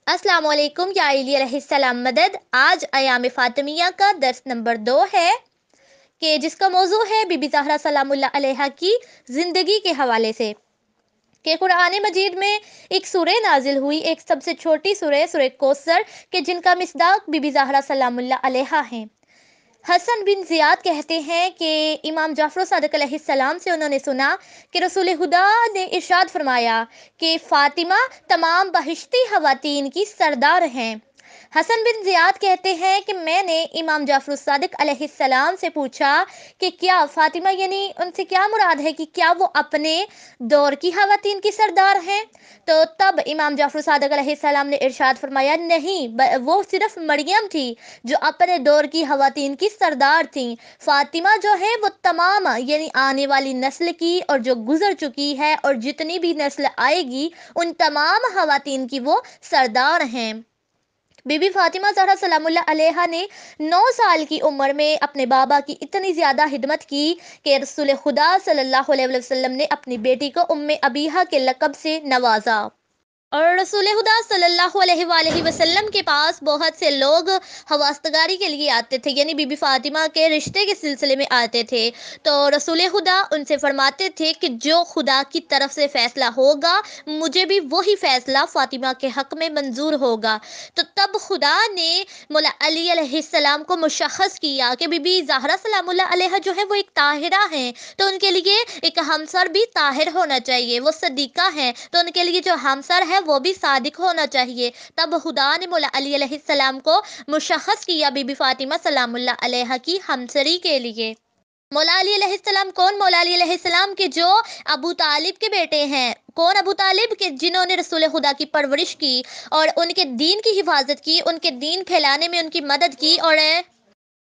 अस्सलाम वालेकुम या अली अलैहिस्सलाम मदद। आज अयाम फ़ातिमिया का दर्स नंबर 2 है कि जिसका मौजू है बीबी ज़हरा सलामुल्लाह अलैहा की ज़िंदगी के हवाले से कि कुरान मजीद में एक सूरह नाजिल हुई, एक सबसे छोटी सूरह सूरह कौसर के जिनका मिस्दाक बीबी ज़हरा सलामुल्लाह अलैहा हैं। हसन बिन ज़ियाद कहते हैं कि इमाम जाफ़र सादिक अलैहिस्सलाम से उन्होंने सुना कि रसूल खुदा ने इरशाद फरमाया कि फ़ातिमा तमाम बहिश्ती ख़वातीन की सरदार हैं। हसन बिन ज़ियाद कहते हैं कि मैंने इमाम जाफ़र सादिक अलैहिस्सलाम से पूछा कि क्या फ़ातिमा यानी उनसे क्या मुराद है कि क्या वो अपने दौर की ख़वातीन की सरदार हैं। तो तब इमाम जाफ़र सादिक अलैहिस्सलाम ने इरशाद फरमाया नहीं, वो सिर्फ मरियम थी जो अपने दौर की ख़वातीन की सरदार थीं। फ़ातिमा जो है वो तमाम यानी आने वाली नस्ल की और जो गुज़र चुकी है और जितनी भी नस्ल आएगी उन तमाम ख़वातीन की वो सरदार हैं। बीबी फ़ातिमा ज़हरा सलामुल्लाह अलैहा ने 9 साल की उम्र में अपने बाबा की इतनी ज़्यादा खिदमत की कि रसूल खुदा सल्लल्लाहु अलैहि वसल्लम ने अपनी बेटी को उम्मे अबीहा के लक़ब से नवाजा। और रसूल खुदा सल्लल्लाहु अलैहि वसल्लम के पास बहुत से लोग हवास्तगारी के लिए आते थे, यानी बीबी फ़ातिमा के रिश्ते के सिलसिले में आते थे। तो रसूल खुदा उनसे फरमाते थे कि जो खुदा की तरफ से फ़ैसला होगा मुझे भी वही फ़ैसला फ़ातिमा के हक़ में मंजूर होगा। तो तब खुदा ने मौला अली अलैहिस्सलाम को मुशख़्ख़स किया कि बीबी ज़हरा सलामुल्लाह अलैहा जो है वो एक ताहिरा हैं, तो उनके लिए एक हमसर भी ताहिर होना चाहिए। वो सदीक़ा हैं तो उनके लिए जो हमसर है वो भी सादिक होना चाहिए। तब खुदा ने मौला अली अलैहिस्सलाम को मुशख़्ख़स किया बीबी फ़ातिमा सलामुल्लाह अलैहा की हमसरी के लिए। मौला अली अलैहिस्सलाम कौन? मौला अली अलैहिस्सलाम के जो अबू तालिब के बेटे हैं। कौन? अबू तालिब के जिन्होंने रसूल खुदा की परवरिश की और उनके दीन की हिफाजत की, उनके दीन फैलाने में उनकी मदद की और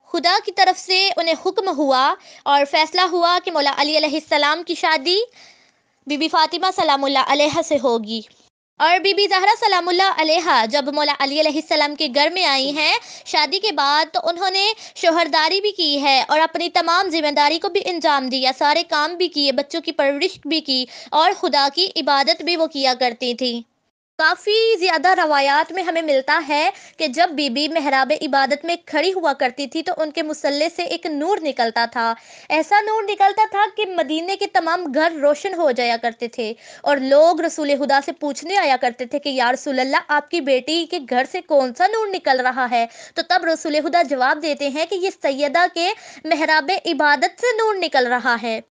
खुदा की तरफ से उन्हें हुक्म हुआ और फ़ैसला हुआ कि मौला अली अलैहिस्सलाम की शादी बीबी फ़ातिमा सलामुल्लाह अलैहा से होगी। और बीबी ज़हरा सलामुल्लाह अलैहा जब मौला अली अलैहिस्सलाम के घर में आई हैं शादी के बाद, तो उन्होंने शोहरदारी भी की है और अपनी तमाम जिम्मेदारी को भी अंजाम दिया, सारे काम भी किए, बच्चों की परवरिश भी की और खुदा की इबादत भी वो किया करती थी। काफ़ी ज़्यादा रवायात में हमें मिलता है कि जब बीबी मेहराब इबादत में खड़ी हुआ करती थी तो उनके मुसल्ले से एक नूर निकलता था। ऐसा नूर निकलता था कि मदीने के तमाम घर रोशन हो जाया करते थे और लोग रसूल खुदा से पूछने आया करते थे कि या रसूल अल्लाह, आपकी बेटी के घर से कौन सा नूर निकल रहा है। तो तब रसूल खुदा जवाब देते हैं कि ये सैयदा के मेहराब इबादत से नूर निकल रहा है।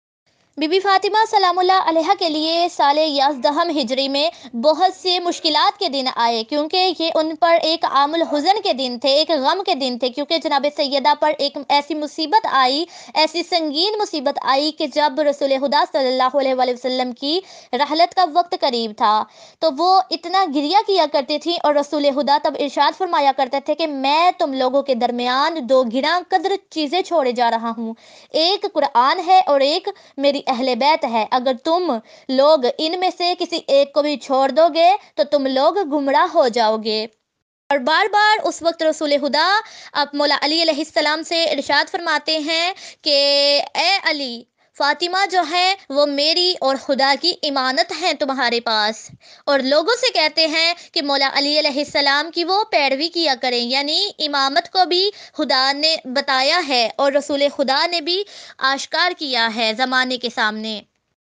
बीबी फ़ातिमा सलामुल्लाह अलैहा के लिए साल याज़दहम हिजरी में बहुत से मुश्किलात के दिन आए, क्योंकि ये उन पर एक आमुल हुज़न के दिन थे, एक गम के दिन थे, क्योंकि जनाब सैयदा पर एक ऐसी मुसीबत आई, ऐसी संगीन मुसीबत आई कि जब रसूल खुदा सल्लल्लाहु अलैहि वसल्लम की रहलत का वक्त करीब था तो वो इतना गिरिया किया करती थी और रसूल खुदा तब इरशाद फरमाया करते थे कि मैं तुम लोगों के दरमियान दो गिरा कदर चीज़ें छोड़े जा रहा हूँ, एक कुरान है और एक मेरी अहले बैत है। अगर तुम लोग इनमें से किसी एक को भी छोड़ दोगे तो तुम लोग गुमराह हो जाओगे। और बार बार उस वक्त रसूल खुदा अब मौला अली अलैहिस्सलाम से इरशाद फरमाते हैं कि ए अली, फ़ातिमा जो है वो मेरी और खुदा की इमानत है तुम्हारे पास। और लोगों से कहते हैं कि मौला अली अलैहिस्सलाम की वो पैरवी किया करें, यानी इमामत को भी खुदा ने बताया है और रसूल खुदा ने भी आश्कार किया है ज़माने के सामने।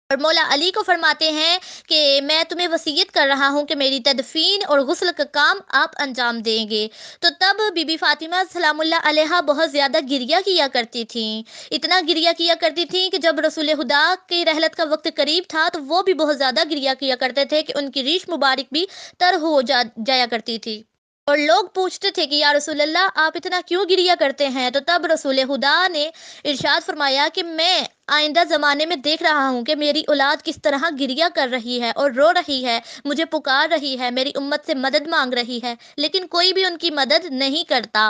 और मौला अली को फरमाते हैं कि मैं तुम्हें वसीयत कर रहा हूँ कि मेरी तदफीन और गुस्ल का काम आप अंजाम देंगे। तो तब बीबी फ़ातिमा सलामुल्लाह अलैहा बहुत ज़्यादा गिरिया किया करती थी, इतना गिरिया किया करती थी कि जब रसूल खुदा की रहलत का वक्त करीब था तो वो भी बहुत ज़्यादा गिरिया किया करते थे कि उनकी रीश मुबारक भी तर हो जाया करती थी। और लोग पूछते थे कि या रसूल अल्लाह, आप इतना क्यों गिरिया करते हैं। तो तब रसूल खुदा ने इरशाद फरमाया कि मैं आइंदा ज़माने में देख रहा हूँ कि मेरी औलाद किस तरह गिरिया कर रही है और रो रही है, मुझे पुकार रही है, मेरी उम्मत से मदद मांग रही है, लेकिन कोई भी उनकी मदद नहीं करता।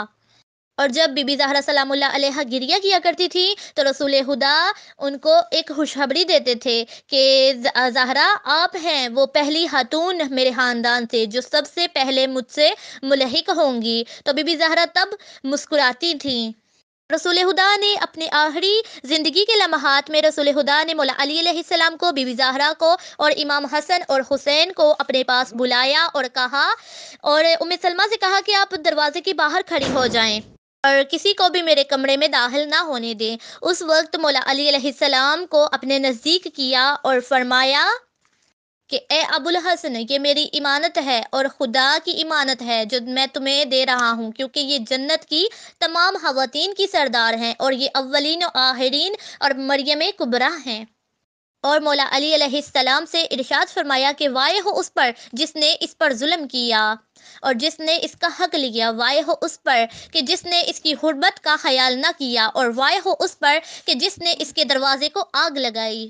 और जब बीबी ज़हरा सलामुल्लाह अलैहा गिरिया किया करती थी तो रसूल खुदा उनको एक खुशखबरी देते थे कि ज़हरा, आप हैं वो पहली खातून मेरे ख़ानदान से जो सबसे पहले मुझसे मुल्हिक होंगी। तो बीबी ज़हरा तब मुस्कुराती थीं رسول خدا نے اپنے آخری زندگی کے لمحات میں رسول خدا نے مولا علی علیہ السلام کو، بی بی زہرا کو اور امام حسن اور حسین کو اپنے پاس بلایا اور کہا، اور ام سلمہ سے کہا کہ آپ دروازے کے باہر کھڑی ہو جائیں اور کسی کو بھی میرے کمرے میں داخل نہ ہونے دیں۔ اس وقت مولا علی علیہ السلام کو اپنے نزدیک کیا اور فرمایا کہ اے ابو الحسن، یہ میری امانت ہے اور خدا کی امانت ہے جو میں تمہیں دے رہا ہوں، کیونکہ یہ جنت کی تمام خواتین کی سردار ہیں اور یہ اولین و آخرین اور مریم کبریٰ ہیں۔ اور مولا علی علیہ السلام سے ارشاد فرمایا کہ وائے ہو اس پر جس نے اس پر ظلم کیا اور جس نے اس کا حق لیا، وائے ہو اس پر کہ جس نے اس کی حرمت کا خیال نہ کیا، اور وائے ہو اس پر کہ جس نے اس کے دروازے کو آگ لگائی۔